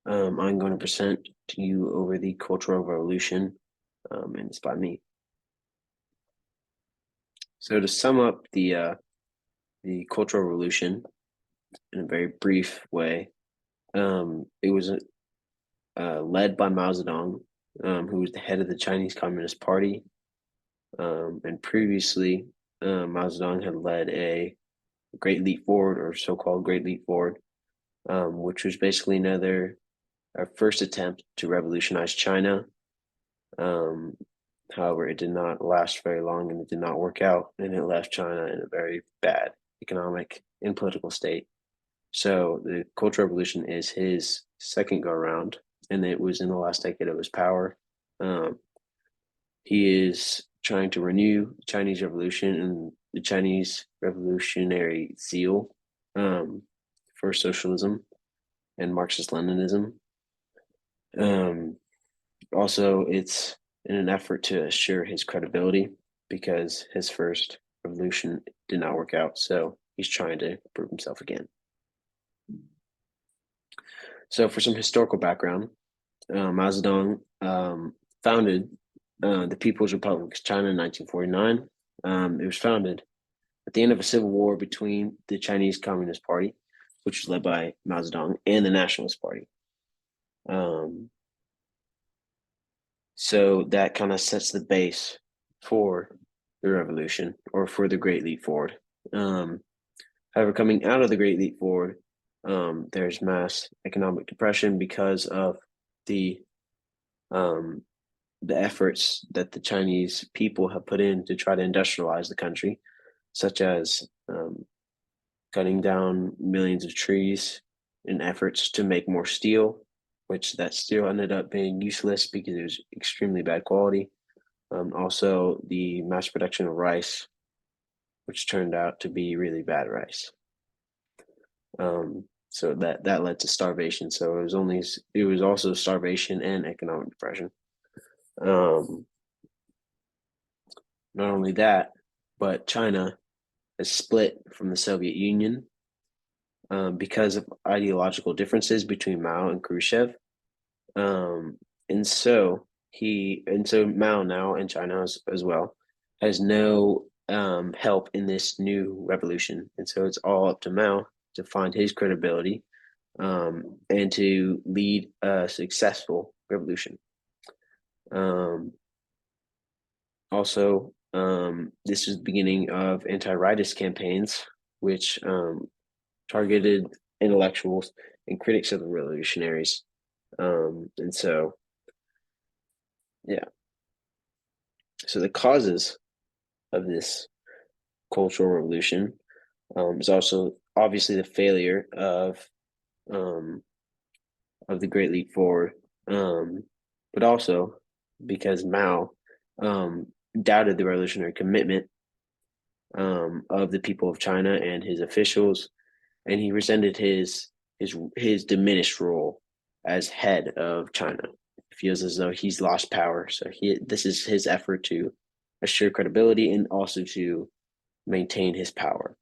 I'm going to present to you over the Cultural Revolution, and it's by me. So to sum up the Cultural Revolution in a very brief way, it was led by Mao Zedong, who was the head of the Chinese Communist Party, and previously Mao Zedong had led a Great Leap Forward, or so-called Great Leap Forward, which was basically our first attempt to revolutionize China. Um, However, it did not last very long and it did not work out, and it left China in a very bad economic and political state. So the Cultural Revolution is his second go around, and it was in the last decade of his power. Um, he is trying to renew the Chinese Revolution and the Chinese revolutionary zeal for socialism and Marxist Leninism. Um, Also, it's in an effort to assure his credibility because his first revolution did not work out. So he's trying to prove himself again. So, for some historical background, Mao Zedong founded the People's Republic of China in 1949. It was founded at the end of a civil war between the Chinese Communist Party, which was led by Mao Zedong, and the Nationalist Party. Um, So that kind of sets the base for the revolution or for the Great Leap Forward. Um, However, coming out of the Great Leap Forward, there's mass economic depression because of the um, the efforts that the Chinese people have put in to try to industrialize the country, such as cutting down millions of trees in efforts to make more steel, which that steel ended up being useless because it was extremely bad quality. Also, the mass production of rice, which turned out to be really bad rice. So that led to starvation. So it was also starvation and economic depression. Um, Not only that, but China has split from the Soviet Union because of ideological differences between Mao and Khrushchev. Um, and so Mao now in China as well has no help in this new revolution, and so it's all up to Mao to find his credibility and to lead a successful revolution. Um, this is the beginning of anti-rightist campaigns, which targeted intellectuals and critics of the revolutionaries. And so, yeah. So the causes of this cultural revolution is also obviously the failure um, of the Great Leap Forward, but also because Mao doubted the revolutionary commitment of the people of China and his officials, and he resented his diminished role as head of China. It feels as though he's lost power, so this is his effort to assure credibility and also to maintain his power.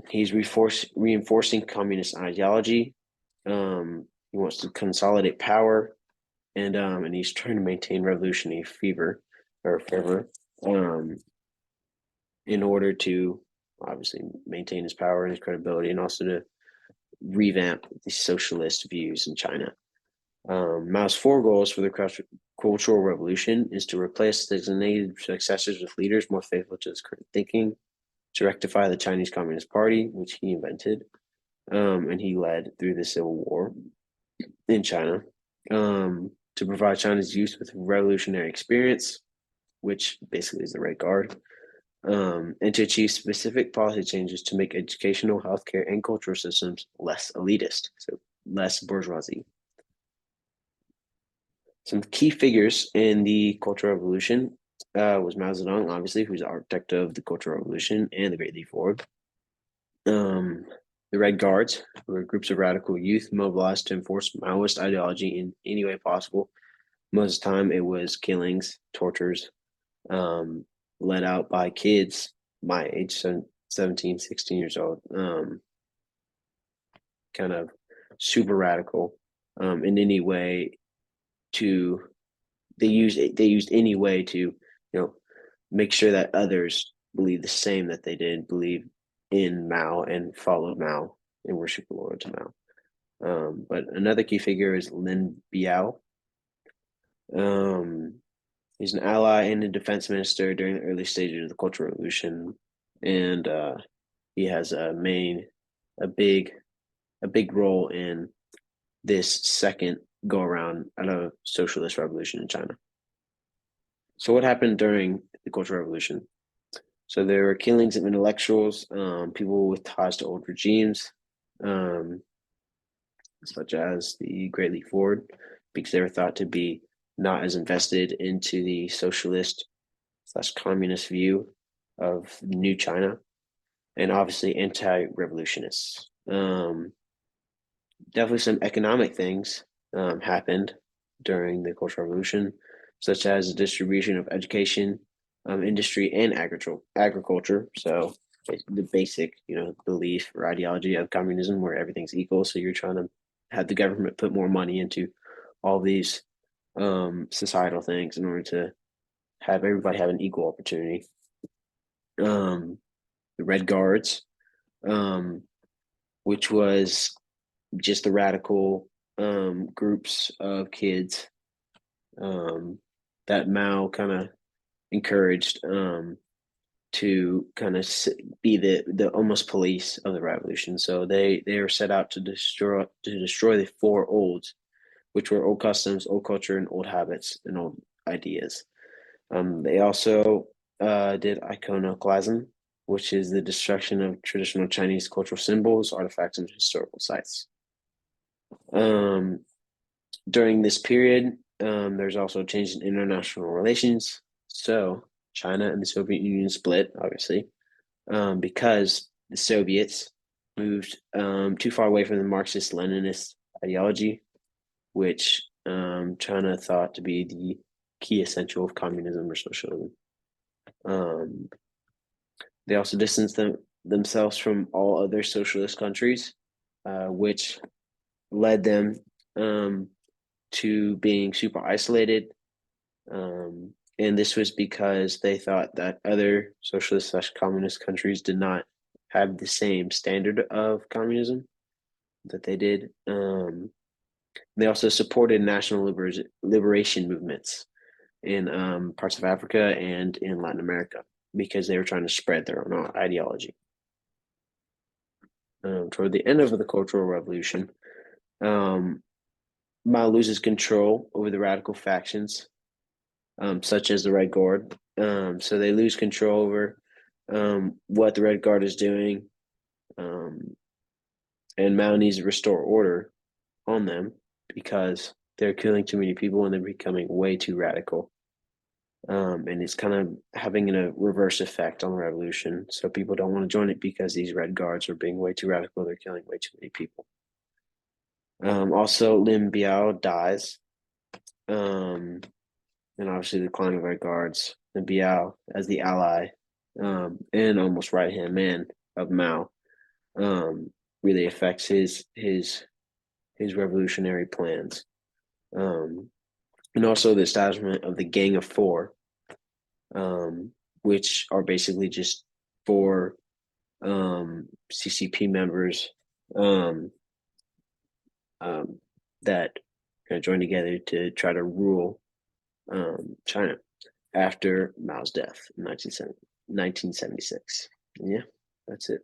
He's reinforcing communist ideology. He wants to consolidate power, and he's trying to maintain revolutionary fervor, in order to obviously maintain his power and his credibility, and also to revamp the socialist views in China. Mao's four goals for the Cultural Revolution is to replace designated successors with leaders more faithful to his current thinking, to rectify the Chinese Communist Party, which he invented, and he led through the Civil War in China, to provide China's youth with revolutionary experience, which basically is the Red Guard, and to achieve specific policy changes to make educational, healthcare, and cultural systems less elitist, so less bourgeoisie. Some key figures in the Cultural Revolution was Mao Zedong, obviously, who's the architect of the Cultural Revolution and the Great Leap Forward. The Red Guards were groups of radical youth mobilized to enforce Maoist ideology in any way possible. Most of the time, it was killings, tortures, led out by kids my age, 17, 16 years old, kind of super radical in any way to they used any way to make sure that others believe the same that they did believe in Mao and followed Mao and were super loyal to Mao. But another key figure is Lin Biao. Um, he's an ally and a defense minister during the early stages of the Cultural Revolution, and he has a big, a big role in this second go around at a socialist revolution in China. So, what happened during the Cultural Revolution? So there were killings of intellectuals, people with ties to old regimes, um, such as the Great Leap Forward, because they were thought to be not as invested into the socialist slash communist view of new China, and obviously anti-revolutionists. Definitely some economic things happened during the Cultural Revolution, such as the distribution of education, industry, and agriculture. So the basic, belief or ideology of communism, where everything's equal. So you're trying to have the government put more money into all these societal things in order to have everybody have an equal opportunity. The Red Guards, um, which was just the radical groups of kids that Mao kind of encouraged to kind of be the almost police of the revolution. So they were set out to destroy the four olds, which were old customs, old culture, and old habits and old ideas. They also did iconoclasm, which is the destruction of traditional Chinese cultural symbols, artifacts, and historical sites. During this period, there's also a change in international relations. So China and the Soviet Union split, obviously, because the Soviets moved too far away from the Marxist-Leninist ideology, which China thought to be the key essential of communism or socialism. They also distanced themselves from all other socialist countries, which led them to being super isolated. And this was because they thought that other socialist slash communist countries did not have the same standard of communism that they did. They also supported national liberation movements in parts of Africa and in Latin America because they were trying to spread their own ideology. Toward the end of the Cultural Revolution, Mao loses control over the radical factions, such as the Red Guard. So they lose control over what the Red Guard is doing, and Mao needs to restore order on them because they're killing too many people and they're becoming way too radical. And it's kind of having a reverse effect on the revolution. So people don't want to join it because these Red Guards are being way too radical. They're killing way too many people. Also, Lin Biao dies. And obviously the decline of Red Guards and Biao as the ally and almost right hand man of Mao really affects his revolutionary plans. And also the establishment of the Gang of Four, which are basically just four CCP members that kind of join together to try to rule China after Mao's death in 1976. Yeah, that's it.